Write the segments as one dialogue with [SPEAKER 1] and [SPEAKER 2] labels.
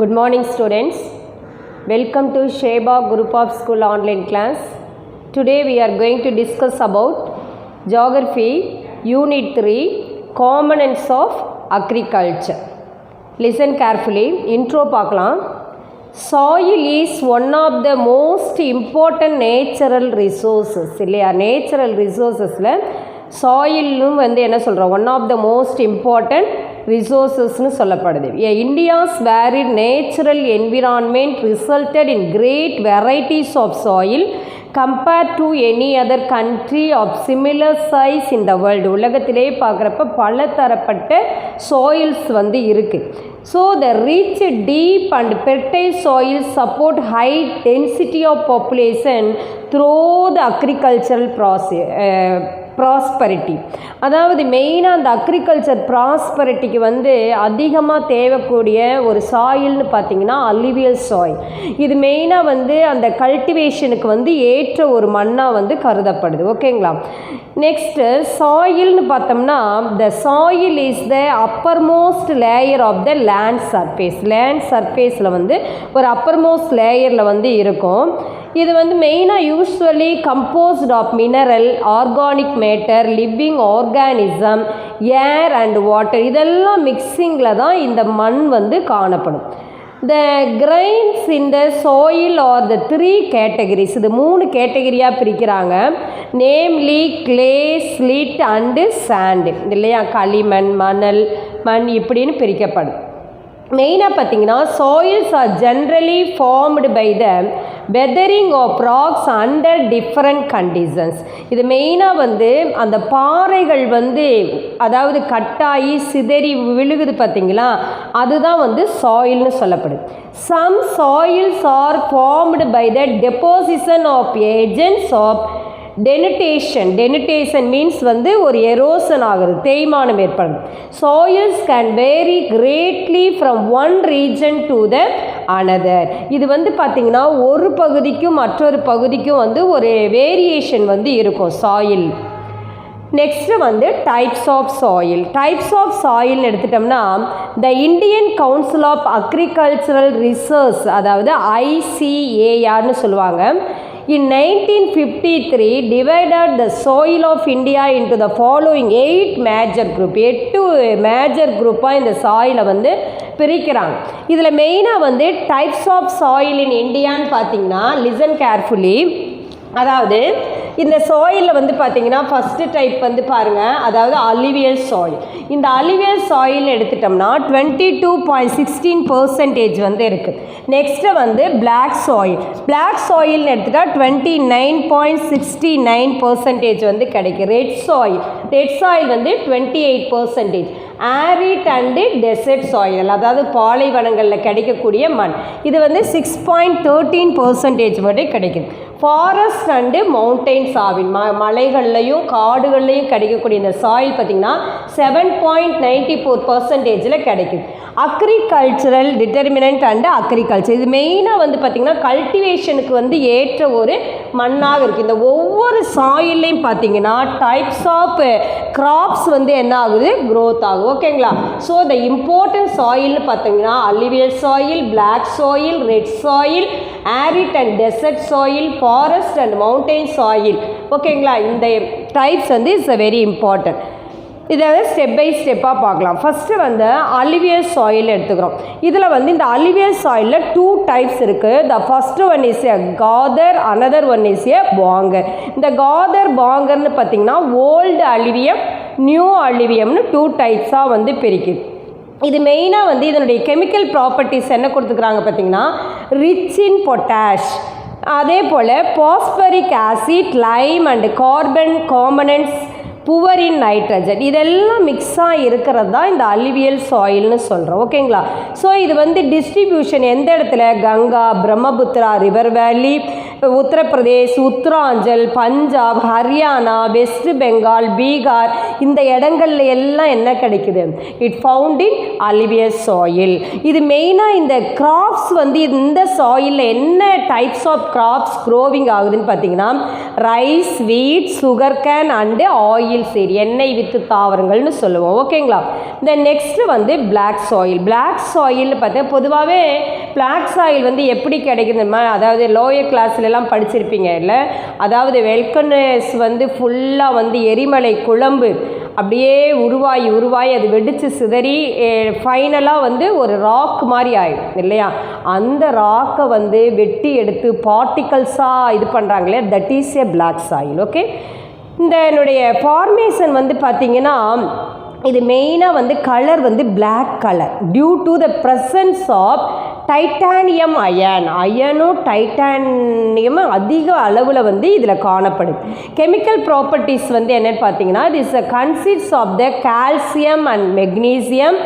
[SPEAKER 1] Good morning students. Welcome to Sheba Group of School online class. Today we are going to discuss about Geography Unit 3 Components of Agriculture. Listen carefully. Intro பார்க்கலாம். Soil is one of the most important natural resources. இல்லையா natural ரிசோர்ஸஸில் சாயிலும் வந்து என்ன சொல்கிறோம், one of the most important ரிசோர்ஸஸ்னு சொல்லப்படுது. India's varied natural environment resulted in great varieties of soil compared to any other country of similar size in the world. உலகத்திலே பார்க்குறப்ப பல தரப்பட்ட சாயில்ஸ் வந்து இருக்குது. So the rich deep and fertile soil support high density of population through the agricultural prosperity. அதாவது மெயினாக அந்த agriculture ப்ராஸ்பரிட்டிக்கு வந்து அதிகமாக தேவைக்கூடிய ஒரு சாயில்னு பார்த்திங்கன்னா அலுவியல் சாயில். இது மெயினாக வந்து அந்த கல்டிவேஷனுக்கு வந்து ஏற்ற ஒரு மண்ணாக வந்து கருதப்படுது. ஓகேங்களா. நெக்ஸ்ட்டு சாயில்னு பார்த்தோம்னா the soil is the uppermost layer of the land surface. Land சர்ஃபேஸில் வந்து ஒரு அப்பர்மோஸ்ட் லேயரில் வந்து இருக்கும். இது வந்து மெயினாக usually composed of mineral, organic matter, living organism, air and water, இதெல்லாம் மிக்சிங்கில் தான் இந்த மண் வந்து காணப்படும். The grains in the soil are the 3 categories. இது 3 கேட்டகரியாக பிரிக்கிறாங்க. Namely clay, silt and sand. இல்லையா, களிமண், மணல், மண் இப்படின்னு பிரிக்கப்படும். மெயினாக பார்த்தீங்கன்னா soils are generally formed by the weathering of rocks under different conditions. இது மெயினாக வந்து அந்த பாறைகள் வந்து அதாவது கட்டாயி சிதறி விழுகுது பார்த்தீங்களா, அதுதான் வந்து சாயில்னு சொல்லப்படுது. Some soils are formed by the deposition of agents of denudation means வந்து ஒரு எரோசன் ஆகுது, தேய்மானம் ஏற்படும். Soils can vary greatly from one region to the another. இது வந்து பார்த்திங்கன்னா ஒரு பகுதிக்கும் மற்றொரு பகுதிக்கும் வந்து ஒரு வேரியேஷன் வந்து இருக்கும் சாயில். நெக்ஸ்ட்டு வந்து types of soil. Types of சாயில்னு எடுத்துட்டோம்னா the Indian council of agricultural research, அதாவது ICARனு சொல்லுவாங்க, in 1953 divided the soil of India into the following 8 major group. 8 major குரூப்பாக இந்த சாயிலை வந்து பிரிக்கிறாங்க. இதில் மெயினாக வந்து டைப்ஸ் ஆஃப் சாயில் இன் இந்தியான்னு பார்த்தீங்கன்னா லிசன் கேர்ஃபுல்லி. அதாவது இந்த சாயிலில் வந்து பார்த்திங்கன்னா ஃபஸ்ட்டு டைப் வந்து பாருங்கள், அதாவது அலுவியல் சாயில். இந்த அலுவியல் சாயில் எடுத்துட்டோம்னா 22.16% வந்து இருக்குது. நெக்ஸ்ட்டு வந்து பிளாக் சாயில். பிளாக் சாயில்னு எடுத்துட்டால் 29.69% வந்து கிடைக்கும். ரெட் சாயில் வந்து 28%. ஆரிட் அண்டு டெசர்ட் சாயில், அதாவது பாலைவனங்களில் கிடைக்கக்கூடிய மண், இது வந்து 6.13% மட்டும் கிடைக்குது. ஃபாரஸ்ட் அண்டு மவுண்டைன் சாயில், மலைகள்லையும் காடுகள்லையும் கிடைக்கக்கூடிய இந்த சாயில் பார்த்திங்கன்னா 7.94% கிடைக்குது. அக்ரிகல்ச்சரல் டிட்டர்மினன்ட் அண்டு அக்ரிகல்ச்சர், இது மெயினாக வந்து பார்த்திங்கன்னா கல்டிவேஷனுக்கு வந்து ஏற்ற ஒரு மண்ணாக இருக்குது. இந்த ஒவ்வொரு சாயில்லையும் பார்த்திங்கன்னா டைப்ஸ் ஆஃப் கிராப்ஸ் வந்து என்ன ஆகுது, க்ரோத் ஆகும். ஓகேங்களா. ஸோ த இம்பார்ட்டன்ட் சாயில்னு பார்த்தீங்கன்னா alluvial soil, black soil, red soil, arid and desert soil, forest and mountain soil. ஓகேங்களா. இந்த டைப்ஸ் வந்து இட்ஸ் அ வெரி இம்பார்ட்டன்ட். இதை வந்து ஸ்டெப் பை ஸ்டெப்பாக பார்க்கலாம். ஃபஸ்ட்டு வந்து அலுவியல் சாயில் எடுத்துக்கிறோம். இதில் வந்து இந்த அலுவியல் சாயிலில் 2 டைப்ஸ் இருக்குது. The first one is a khadar, another one is a bhangar. இந்த காதர் பாங்கர்னு பார்த்திங்கன்னா ஓல்டு அலுவியம், நியூ அலுவியம்னு 2 டைப்ஸாக வந்து பிரிக்குது. இது மெயினாக வந்து இதனுடைய கெமிக்கல் ப்ராப்பர்ட்டிஸ் என்ன கொடுத்துக்கிறாங்க பார்த்திங்கன்னா ரிச் இன் பொட்டாஷ், அதே போல் phosphoric acid, lime and carbon components, poor in nitrogen, இதெல்லாம் மிக்ஸாக இருக்கிறது தான் இந்த அலுவியல் சாயில்னு சொல்கிறோம். ஓகேங்களா. ஸோ இது வந்து டிஸ்ட்ரிபியூஷன் எந்த இடத்துல, கங்கா, பிரம்மபுத்திரா ரிவர் வேலி, உத்தரப்பிரதேஷ், உத்தராஞ்சல், பஞ்சாப், ஹரியானா, வெஸ்ட் பெங்கால், பீகார், இந்த இடங்கள்ல எல்லாம் என்ன கிடைக்குது, it found in alluvial soil. இது மெயினாக இந்த கிராப்ஸ் வந்து இந்த சாயிலில் என்ன டைப்ஸ் ஆஃப் கிராப்ஸ் க்ரோவிங் ஆகுதுன்னு பார்த்தீங்கன்னா ரைஸ், வீட், sugar cane and oil oil seat, எண்ணெய் வித்து தாவரங்கள்னு சொல்லுவோம். ஓகேங்களா. தென் நெக்ஸ்ட்டு வந்து பிளாக் சாயில். பிளாக் சாயில் பார்த்தா பொதுவாகவே பிளாக் சாயில் வந்து எப்படி கிடைக்குதுமா, அதாவது லோயர் கிளாஸ்லலாம் படிச்சிருப்பீங்க இல்லை, அதாவது வெல்கனஸ் வந்து ஃபுல்லாக வந்து எரிமலை குழம்பு அப்படியே உருவாகி அது வெடித்து சிதறி ஃபைனலாக வந்து ஒரு ராக் மாதிரி ஆகிடும் இல்லையா. அந்த ராக்கை வந்து வெட்டி எடுத்து பார்ட்டிகல்ஸாக இது பண்ணுறாங்களே, that is a black soil. Okay. இந்த என்னுடைய ஃபார்மேஷன் வந்து பார்த்திங்கன்னா இது மெயினாக வந்து கலர் வந்து black colour due to the presence of titanium iron. அயனும் டைட்டானியமும் அதிக அளவில் வந்து இதில் காணப்படுது. கெமிக்கல் ப்ராப்பர்ட்டிஸ் வந்து என்னென்னு பார்த்தீங்கன்னா this consists of the calcium and magnesium,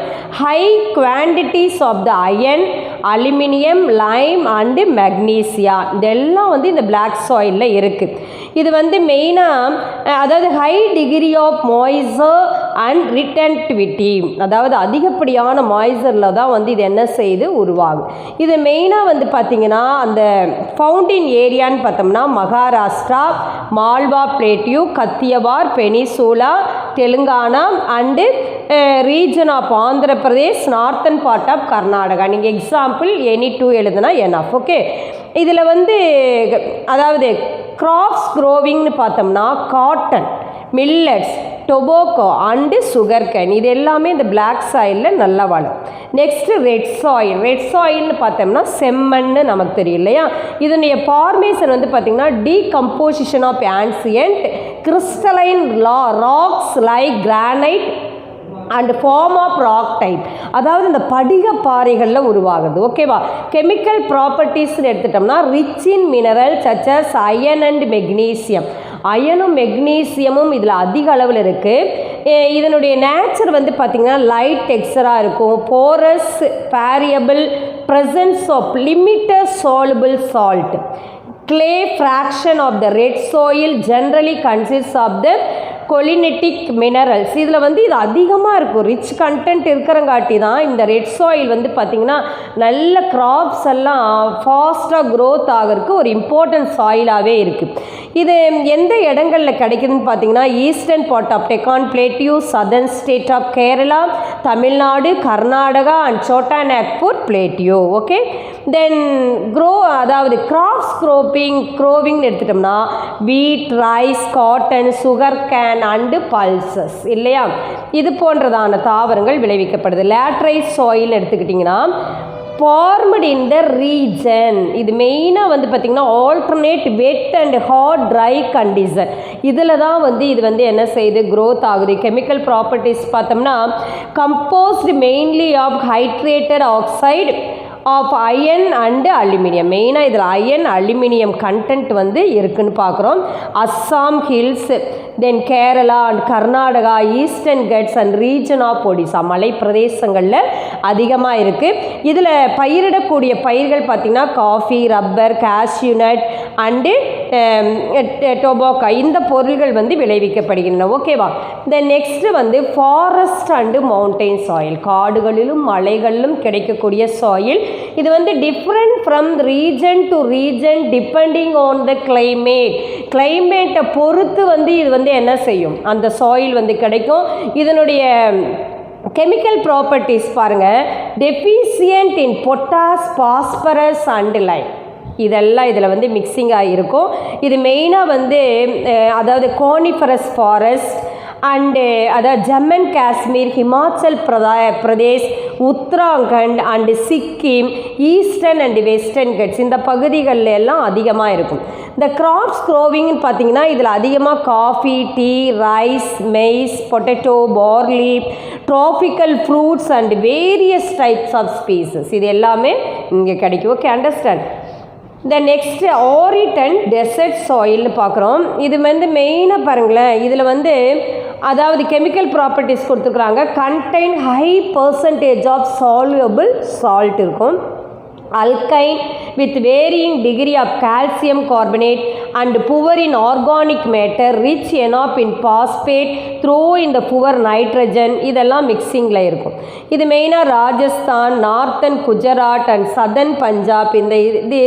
[SPEAKER 1] high quantities of the iron, aluminium, lime and magnesia, இதெல்லாம் வந்து இந்த பிளாக் சாயிலில் இருக்குது. இது வந்து மெயினாக அதாவது high degree of moisture and retentivity, அதாவது அதிகப்படியான மாய்ஸ்சரில் தான் வந்து இது என்ன செய்து உருவாகும். இது மெயினாக வந்து பார்த்திங்கன்னா அந்த ஃபவுண்டின் ஏரியான்னு பார்த்தோம்னா Maharashtra, Malwa plateau, Kathiawar, peninsula, Telangana and region of Andhra Pradesh, northern part of Karnataka. நீங்கள் எக்ஸாம்பிள் எனி 2 எழுதுனா என்எஃப். ஓகே. இதில் வந்து அதாவது கிராப்ஸ் க்ரோவிங்னு பார்த்தோம்னா cotton, millets, tobacco and sugar cane, இது எல்லாமே இந்த பிளாக் சாயிலில் நல்லா வளரும். Next red soil. ரெட் சாயில்னு பார்த்தோம்னா செம்மண்ணு நமக்கு தெரியும் இல்லையா. இதனுடைய ஃபார்மேஷன் வந்து பார்த்திங்கன்னா decomposition of ancient crystalline rocks like granite and form of rock type, அதாவது இந்த படிக பாறைகளில் உருவாகுது. ஓகேவா. கெமிக்கல் ப்ராப்பர்ட்டிஸ்ன்னு எடுத்துட்டோம்னா rich in mineral such as iron and magnesium. அயனும் மெக்னீசியமும் இதில் அதிக அளவில் இருக்குது. இதனுடைய நேச்சர் வந்து பார்த்திங்கன்னா லைட் டெக்ஸ்சராக இருக்கும். Porous, variable, presence of limited soluble salt. Clay fraction of the red soil generally consists of the kaolinitic minerals. இதில் வந்து இது அதிகமாக இருக்கும், ரிச் கண்டென்ட் இருக்கிறங்காட்டி தான் இந்த ரெட் சாயில் வந்து பார்த்திங்கன்னா நல்ல கிராப்ஸ் எல்லாம் ஃபாஸ்ட்டாக க்ரோத் ஆகிறதுக்கு ஒரு இம்பார்ட்டன்ட் சாயிலாகவே இருக்குது. இது எந்த இடங்களில் கிடைக்குதுன்னு பார்த்தீங்கன்னா eastern part of Deccan plateau, southern state of Kerala, Tamil Nadu, Karnataka and Chota Nagpur plateau. Okay. Then அதாவது கிராப்ஸ் க்ரோவிங்னு எடுத்துட்டோம்னா wheat, rice, cotton, sugar cane and pulses இல்லையா, இது போன்றதான தாவரங்கள் விளைவிக்கப்படுது. லேட்ரைட் சாயில் எடுத்துக்கிட்டிங்கன்னா ஃபார்ம்டு இன் த ரீஜன். இது மெயினாக வந்து பார்த்திங்கன்னா alternate wet and hot dry condition, இதில் தான் வந்து இது வந்து என்ன செய்யுது க்ரோத் ஆகுது. கெமிக்கல் ப்ராப்பர்ட்டிஸ் பார்த்தோம்னா composed mainly of hydrated oxide of iron and aluminium. மெயினாக இதில் அயன் அலுமினியம் கண்டென்ட் வந்து இருக்குன்னு பார்க்குறோம். Assam hills, then Kerala and Karnataka, eastern Ghats and region of Odisha, மலை பிரதேசங்களில் அதிகமாக இருக்குது. இதில் பயிரிடக்கூடிய பயிர்கள் பார்த்திங்கன்னா coffee, rubber, cashew nut and tobacco, இந்த பொருள்கள் வந்து விளைவிக்கப்படுகின்றன. ஓகேவா. தென் நெக்ஸ்ட்டு வந்து ஃபாரஸ்ட் அண்டு மவுண்டெயின் சாயில், காடுகளிலும் மலைகளிலும் கிடைக்கக்கூடிய சாயில். இது வந்து different from region to region depending on the கிளைமேட்டை பொறுத்து வந்து இது வந்து என்ன செய்யும் அந்த சாயில் வந்து கிடைக்கும். இதனுடைய கெமிக்கல் ப்ராப்பர்ட்டிஸ் பாருங்கள், deficient in potash, phosphorus and Lime, இதெல்லாம் இதில் வந்து மிக்சிங்காக இருக்கும். இது மெயினாக வந்து அதாவது கோனிஃபரஸ் ஃபாரஸ்ட் அண்டு அதாவது Jammu and Kashmir, Himachal Pradesh, Uttarakhand and Sikkim, eastern and western Ghats, இந்த பகுதிகளில் எல்லாம் அதிகமாக இருக்கும். இந்த கிராப்ஸ் க்ரோவிங்னு பார்த்தீங்கன்னா இதில் அதிகமாக coffee, tea, rice, maize, potato, barley, tropical fruits and various types of species, இது எல்லாமே இங்கே கிடைக்கும். Okay, understand. இந்த நெக்ஸ்ட்டு ஆரிட் அண்ட் டெசர்ட் சாயில்னு பார்க்குறோம். இது வந்து மெயினாக பாருங்களேன், இதில் வந்து அதாவது கெமிக்கல் ப்ராப்பர்ட்டிஸ் கொடுத்துருக்குறாங்க. Contain high percentage of soluble salt இருக்கும். alkyne with varying degree of calcium carbonate and poor in organic matter, rich enough in phosphate, through in the poor nitrogen. இதெல்லாம் மிக்சிங்கில் இருக்கும். இது மெயினாக Rajasthan, northern Gujarat and southern Punjab, இந்த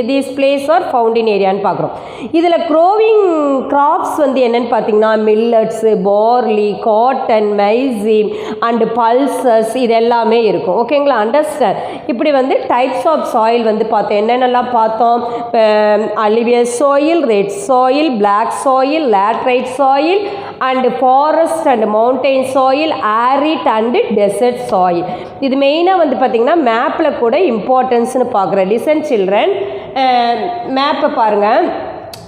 [SPEAKER 1] these places are found in ஏரியான்னு பார்க்குறோம். இதில் growing crops வந்து என்னென்னு பார்த்தீங்கன்னா millets, barley, cotton, maize and pulses இது எல்லாமே இருக்கும். ஓகேங்களா, அண்டர்ஸ்டாண்ட். இப்படி வந்து டைப்ஸ் ஆஃப் சாயில் வந்து பார்த்தோம். என்னென்னலாம் பார்த்தோம்? Alluvial soil, red soil, black soil, laterite soil and forest and mountain soil, arid and desert soil. இது மெயினாக வந்து பார்த்திங்கன்னா மேப்பில் கூட இம்பார்ட்டன்ஸ்னு பார்க்குறேன். லிசன் சில்ட்ரன், மேப்பை பாருங்கள்.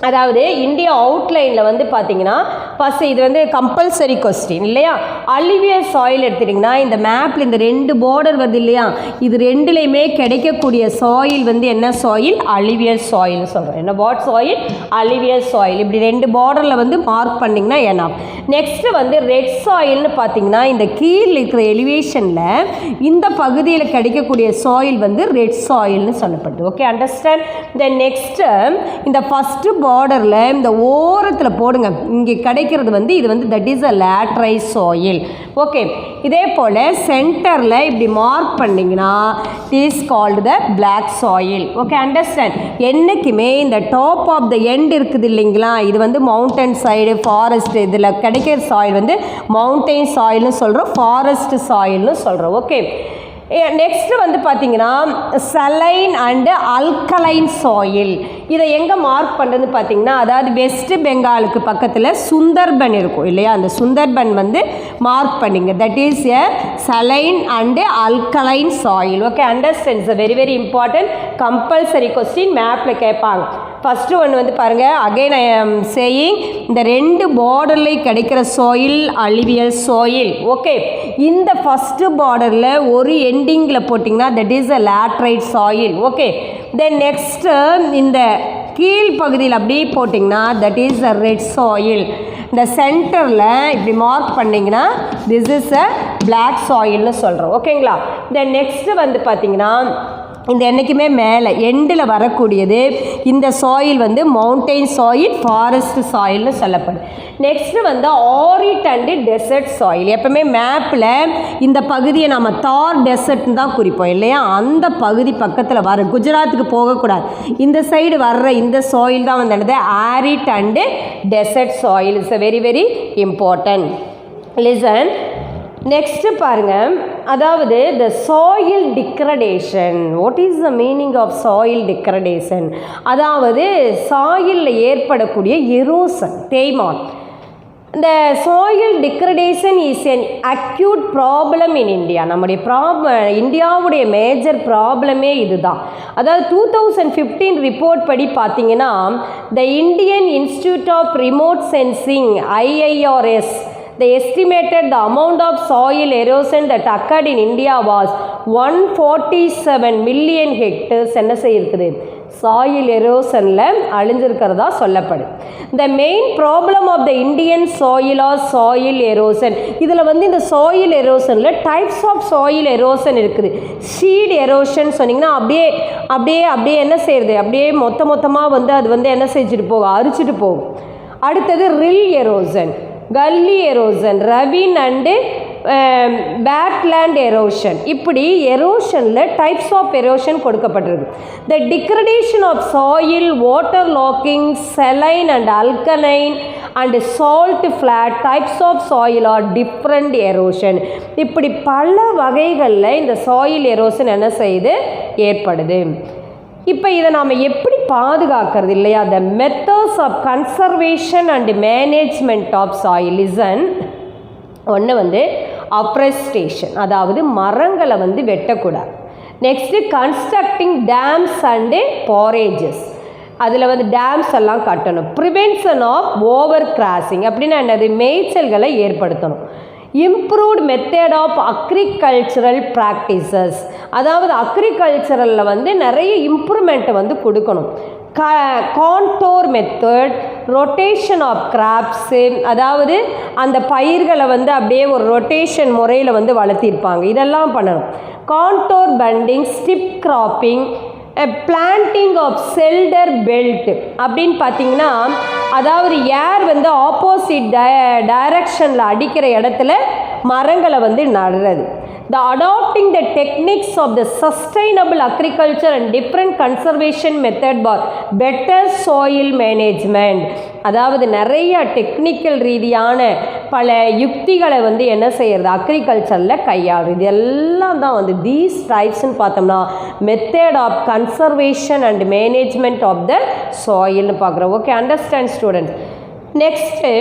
[SPEAKER 1] அதாவது இந்தியா அவுட்லைனில் வந்து பார்த்தீங்கன்னா ஃபஸ்ட்டு இது வந்து கம்பல்சரி கொஸ்டின் இல்லையா? அலிவியஸ் சாயில் எடுத்துட்டிங்கன்னா இந்த மேப்பில் இந்த 2 பார்டர் வருது இல்லையா, இது ரெண்டுலேயுமே கிடைக்கக்கூடிய சாயில் வந்து என்ன சாயில்? அலிவியஸ் சாயில்னு சொல்கிறோம். என்ன வாட் சாயில்? அலிவியஸ் சாயில். இப்படி 2 பார்டரில் வந்து மார்க் பண்ணிங்கன்னா என்ன. நெக்ஸ்ட்டு வந்து ரெட் சாயில்னு பார்த்தீங்கன்னா இந்த கீழ் இருக்கிற எலிவேஷனில் இந்த பகுதியில் கிடைக்கக்கூடிய சாயில் வந்து ரெட் சாயில்னு சொல்லப்படுது. Okay, understand. தென் நெக்ஸ்ட்டு இந்த ஃபஸ்ட்டு பார்டரில் இந்த ஓரத்தில் போடுங்க. இங்கே கிடைக்கிறது வந்து இது வந்து that is a laterite soil. Okay, இதே போல் சென்டரில் இப்படி மார்க் பண்ணிங்கன்னா it is called the black soil. Okay, understand. என்றைக்குமே இந்த டாப் ஆஃப் த எண்ட் இருக்குது இல்லைங்களா, இது வந்து மவுண்டன் சைடு, ஃபாரஸ்ட், இதில் கிடைக்கிற சாயில் வந்து மவுண்டன் சாயில்னு சொல்கிறோம், ஃபாரஸ்ட் சாயில்னு சொல்கிறோம். ஓகே, நெக்ஸ்ட்டு வந்து பார்த்தீங்கன்னா சலைன் அண்டு அல்கலைன் சாயில். இதை எங்கே மார்க் பண்ணுறது பார்த்தீங்கன்னா, அதாவது வெஸ்ட் பெங்காலுக்கு பக்கத்தில் சுந்தர்பன் இருக்கும் இல்லையா, அந்த சுந்தர்பன் வந்து மார்க் பண்ணிங்க. That is a saline and alkaline soil. Okay, understand. It's very very important compulsory question மேப்பில் கேட்பாங்க. ஃபஸ்ட்டு ஒன்று வந்து பாருங்கள், அகைன் ஐ ஆம் சேயிங் இந்த 2 பார்டர்லேயும் கிடைக்கிற சாயில் அலிவியல் சாயில். ஓகே, இந்த ஃபஸ்ட்டு பார்டரில் ஒரு எண்டிங்கில் போட்டிங்கன்னா that is a laterite soil. Okay, then next இந்த கீழ் பகுதியில் அப்படியே போட்டிங்கன்னா that is a red soil. இந்த சென்டரில் இப்படி மார்க் பண்ணிங்கன்னா திஸ் இஸ் அ பிளாக் சாயில்னு சொல்கிறோம். ஓகேங்களா, தென் நெக்ஸ்ட்டு வந்து பார்த்திங்கன்னா இந்த என்றைக்குமே மேலே எண்டில் வரக்கூடியது இந்த சாயில் வந்து மவுண்டைன் சாயில், ஃபாரஸ்ட் சாயில்னு சொல்லப்படும். நெக்ஸ்ட்டு வந்து ஆரிட் அண்டு டெசர்ட் சாயில். எப்போவுமே மேப்பில் இந்த பகுதியை நம்ம தார் டெசர்ட்னு தான் குறிப்போம் இல்லையா, அந்த பகுதி பக்கத்தில் வர குஜராத்துக்கு போகக்கூடாது, இந்த சைடு வர்ற இந்த சாயில் தான் வந்து என்னது arid and desert soil. It's a very very important. Listen. Next பாருங்கள், அதாவது the soil degradation. What is the meaning of soil degradation? அதாவது சாயிலில் ஏற்படக்கூடிய எரோசன், தேய்மான். இந்த soil degradation is an acute problem in India. நம்முடைய இந்தியாவுடைய மேஜர் ப்ராப்ளமே இதுதான். அதாவது 2015 ரிப்போர்ட் படி பார்த்தீங்கன்னா the Indian institute of remote sensing IIRS they estimated the amount of soil erosion that occurred in India was 147 million hectares. என்ன செய்யிருக்குது? Soil எரோசனில் அழிஞ்சிருக்கிறதா சொல்லப்படுது. The main problem of the Indian soil are soil erosion. இதில் வந்து இந்த soil எரோசனில் types of soil erosion இருக்குது. Sheet erosion சொன்னிங்கன்னா அப்படியே அப்படியே அப்படியே என்ன செய்யுது, அப்படியே மொத்தமாக வந்து அது வந்து என்ன செஞ்சுட்டு போகும், அரிச்சிட்டு போகும். அடுத்தது rill erosion, gully erosion, ravine and badland erosion. இப்படி எரோஷனில் டைப்ஸ் ஆஃப் எரோஷன் கொடுக்கப்பட்டிருக்கு. The degradation of soil, water logging, saline and alkaline and salt flat types of soil are different erosion. இப்படி பல வகைகளில் இந்த சாயில் எரோஷன் என்ன செய்யுது, ஏற்படுது. இப்போ இதை நாம் எப்படி பாதுகாக்கிறது இல்லையா? The methods of conservation and management of soil. Listen. ஒன்று வந்து அப்ரெஸ்டேஷன், அதாவது மரங்களை வந்து வெட்டக்கூடாது. Next constructing dams and barrages, அதில் வந்து டேம்ஸ் எல்லாம் கட்டணும். ப்ரிவென்ஷன் ஆஃப் ஓவர் கிராசிங், அப்படின்னா என்னது, மேய்ச்சல்களை ஏற்படுத்தணும். Improved method of agricultural practices, அதாவது அக்ரிகல்ச்சரலில் வந்து நிறைய இம்ப்ரூவ்மெண்ட்டை வந்து கொடுக்கணும். Contour method, rotation of crops, அதாவது அந்த பயிர்களை வந்து அப்படியே ஒரு ரொட்டேஷன் முறையில் வந்து வளர்த்திருப்பாங்க, இதெல்லாம் பண்ணணும். Contour bunding, strip cropping, planting of shelter belt அப்படின்னு பார்த்தீங்கன்னா, அதாவது ஏர் வந்து ஆப்போசிட் டைரக்ஷனில் அடிக்கிற இடத்துல மரங்களை வந்து நடுறது. The adopting the techniques of the sustainable agriculture and different conservation method for better soil management. அதாவது நிறைய டெக்னிக்கல் ரீதியான பல யுக்திகளை வந்து என்ன செய்யறது அக்ரிகல்ச்சரில் கையாளுறது. இது எல்லாம் தான் வந்து தீஸ் டைப்ஸ்ன்னு பார்த்தோம்னா method of conservation and management of the சாயில்னு பார்க்குறோம். Okay, understand students. நெக்ஸ்ட்டு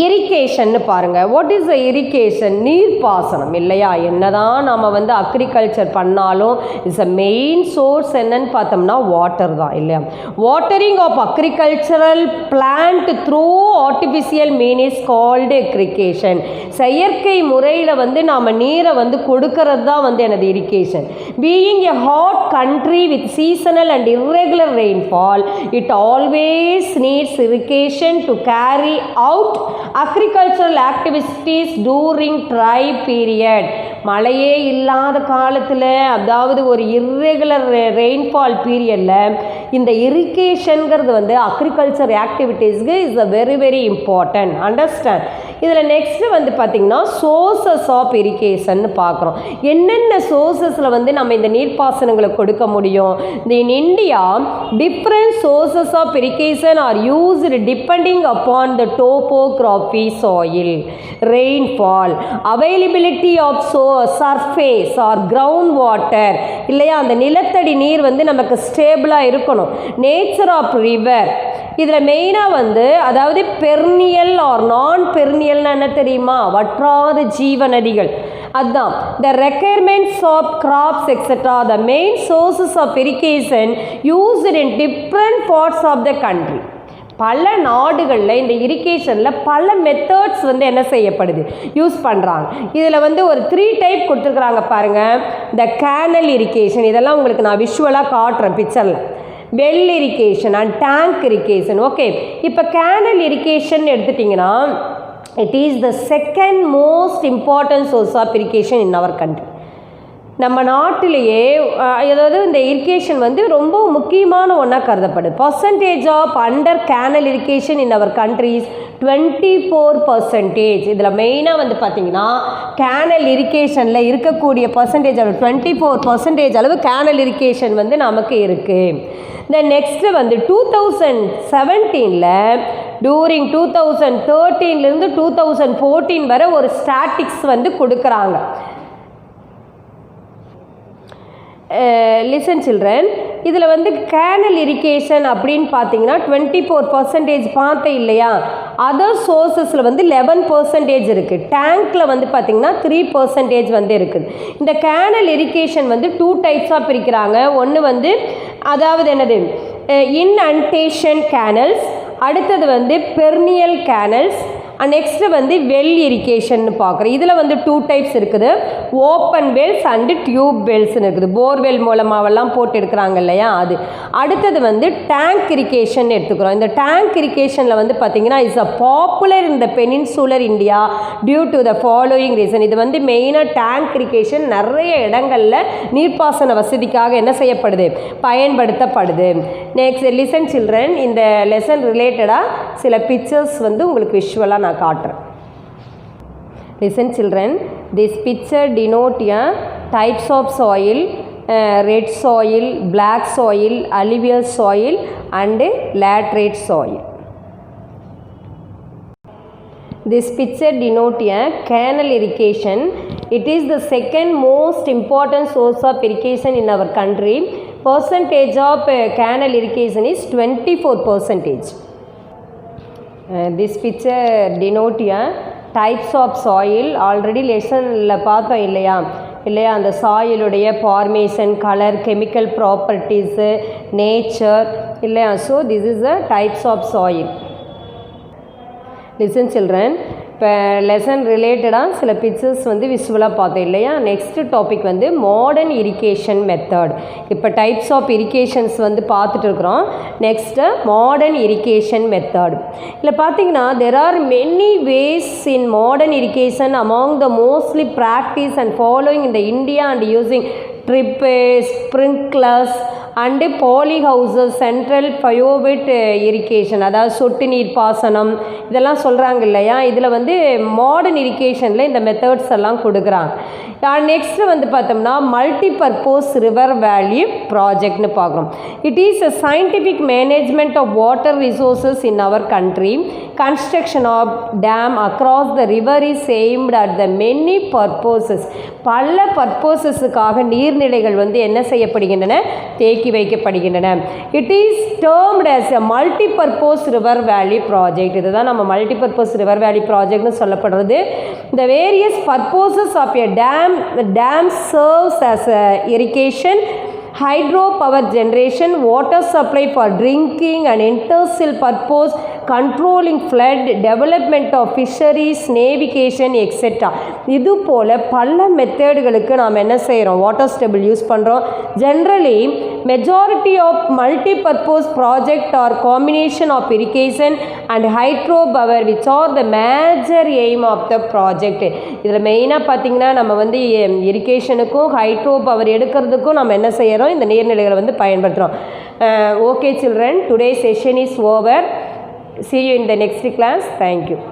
[SPEAKER 1] இரிகேஷன்னு பாருங்கள். What is the irrigation? நீர்ப்பாசனம் இல்லையா? என்னதான் நம்ம வந்து அக்ரிகல்ச்சர் பண்ணாலும் இட்ஸ் அ மெயின் சோர்ஸ் என்னன்னு பார்த்தோம்னா வாட்டர் தான் இல்லையா? Watering of agricultural plant through artificial mean is called irrigation. செயற்கை முறையில் வந்து நாம் நீரை வந்து கொடுக்கறது தான் வந்து எனது irrigation. Being a hot country with seasonal and irregular rainfall, it always needs irrigation to carry out agricultural activities during dry period. மழையே இல்லாத காலத்தில், அதாவது ஒரு இர்ரெகுலர் ரெயின்ஃபால் பீரியடில் இந்த இரிகேஷனுங்கிறது வந்து அக்ரிகல்ச்சர் ஆக்டிவிட்டீஸ்க்கு is a very very important. Understand. இதில் நெக்ஸ்ட்டு வந்து பார்த்திங்கன்னா சோர்சஸ் ஆஃப் இரிகேஷன் பார்க்குறோம். என்னென்ன சோர்சஸில் வந்து நம்ம இந்த நீர்ப்பாசனங்களை கொடுக்க முடியும்? In India different sources of irrigation are used depending upon the topography, soil, rainfall, availability of surface or ground water இல்லையா? அந்த நிலத்தடி நீர் வந்து நமக்கு ஸ்டேபிளாக இருக்கணும். Nature of river. இதில் மெயினாக வந்து அதாவது பெர்னியல் ஆர் நான் பெர்னியல்னு என்ன தெரியுமா? வற்றாத ஜீவ நதிகள். அதுதான் the requirements of crops etcetera the main sources of irrigation used in different parts of the country. பல நாடுகளில் இந்த இரிகேஷனில் பல மெத்தட்ஸ் வந்து என்ன செய்யப்படுது, யூஸ் பண்ணுறாங்க. இதில் வந்து ஒரு 3 டைப் கொடுத்துருக்குறாங்க பாருங்கள். த கேனல் இரிகேஷன், இதெல்லாம் உங்களுக்கு நான் விஷுவலாக காட்டுறேன் பிக்சரில். Well irrigation and tank irrigation. Okay, இப்போ கேனல் இரிகேஷன் எடுத்துட்டிங்கன்னா it is the second most important source of irrigation in our country. நம்ம நாட்டிலேயே அதாவது இந்த இரிகேஷன் வந்து ரொம்ப முக்கியமான ஒன்றா கருதப்படுது. Percentage of under canal irrigation in our country's 24%. இதில் மெயினாக வந்து பார்த்திங்கன்னா கேனல் இரிகேஷனில் இருக்கக்கூடிய பர்சன்டேஜ் அளவு 24% அளவு கேனல் இரிகேஷன் வந்து நமக்கு இருக்குது. தென் நெக்ஸ்ட்டு வந்து 2017 டூரிங் 2013 2014 வரை ஒரு ஸ்டாட்டிக்ஸ் வந்து கொடுக்குறாங்க. லிசன் சில்ட்ரன், இதில் வந்து கேனல் இரிகேஷன் அப்படின்னு பார்த்தீங்கன்னா 24% பார்த்தேன் இல்லையா? அதர் சோர்ஸஸில் வந்து 11% இருக்குது. டேங்க்கில் வந்து பார்த்திங்கன்னா 3% வந்து இருக்குது. இந்த கேனல் இரிகேஷன் வந்து 2 டைப்ஸாக பிரிக்கிறாங்க. ஒன்று வந்து அதாவது என்னது இன்அண்டேஷன் கேனல்ஸ், அடுத்தது வந்து பெர்னியல் கேனல்ஸ், நெக்ஸ்ட்டு வந்து வெல் இரிகேஷன் பார்க்குறோம். இதில் வந்து 2 டைப்ஸ் இருக்குது. ஓப்பன் வெல்ஸ் அண்டு டியூப் வெல்ஸ்னு இருக்குது. போர்வெல் மூலமாகலாம் போட்டு எடுக்கிறாங்க இல்லையா அது. அடுத்தது வந்து டேங்க் இரிகேஷன் எடுத்துக்கிறோம். இந்த டேங்க் இரிகேஷனில் வந்து பார்த்திங்கன்னா it's a popular in the peninsular India due to the following reason. இது வந்து மெயினாக டேங்க் இரிகேஷன் நிறைய இடங்களில் நீர்ப்பாசன வசதிக்காக என்ன செய்யப்படுது, பயன்படுத்தப்படுது. நெக்ஸ்ட் லிசன் சில்ட்ரன், இந்த லெசன் ரிலேட்டடாக சில பிக்சர்ஸ் வந்து உங்களுக்கு விஷுவலாக நான் காட்டுறேன். Listen children, this picture denote a types of soil, red soil, black soil, alluvial soil and laterite soil. This picture denote a canal irrigation. It is the second most important source of irrigation in our country. Percentage of canal irrigation is 24%. This picture denote a types of soil. Already லெசனில் பார்த்தோம் இல்லையா அந்த சாயிலுடைய formation, colour, chemical properties, nature இல்லையா. So this is the types of soil. Listen children, இப்போ lesson ரிலேட்டடாக சில pictures வந்து விஷுவலாக பார்த்தோம் இல்லையா. நெக்ஸ்ட்டு டாபிக் வந்து மாடர்ன் இரிகேஷன் மெத்தட். இப்போ டைப்ஸ் ஆஃப் இரிகேஷன்ஸ் வந்து பார்த்துட்டு இருக்கிறோம். Next modern irrigation method. இதில் பார்த்தீங்கன்னா there are many ways in modern irrigation among the mostly practice and following in the India and using drip, sprinklers and poly houses, central pivot irrigation, அதாவது சொட்டு நீர் பாசனம் இதெல்லாம் சொல்கிறாங்க இல்லையா. இதில் வந்து மாடர்ன் இரிகேஷனில் இந்த மெத்தட்ஸ் எல்லாம் கொடுக்குறாங்க. நெக்ஸ்ட்டு வந்து பார்த்தோம்னா மல்டி பர்போஸ் ரிவர் வேலி ப்ராஜெக்ட்னு பார்க்குறோம். It is a scientific management of water resources in our country. Construction of dam across the river is aimed at the many purposes. பல பர்போசஸுக்காக நீர்நிலைகள் வந்து என்ன செய்யப்படுகின்றன, தேக்கி வைக்கப்படுகின்றன. It is termed as a multi purpose river valley project. இதுதான் நம்ம மல்டி பர்போஸ் ரிவர் வேலி ப்ராஜெக்ட்னு சொல்லப்படுறது. The various purposes of a dam serves as a irrigation, hydropower generation, water supply for drinking and industrial purpose, controlling flood, development of fisheries, navigation, etc. இது போல் பல மெத்தடுகளுக்கு நாம் என்ன செய்கிறோம், water stable use பண்ணுறோம். Generally majority of multi purpose project or combination of irrigation and hydro power which are the major aim of the project. இதில் மெயினாக பார்த்திங்கன்னா நம்ம வந்து இரிகேஷனுக்கும் ஹைட்ரோ பவர் எடுக்கிறதுக்கும் நம்ம என்ன செய்கிறோம், இந்த நீர்நிலைகளை வந்து பயன்படுத்துகிறோம். Okay children, today's session is over. See you in the next class. Thank you.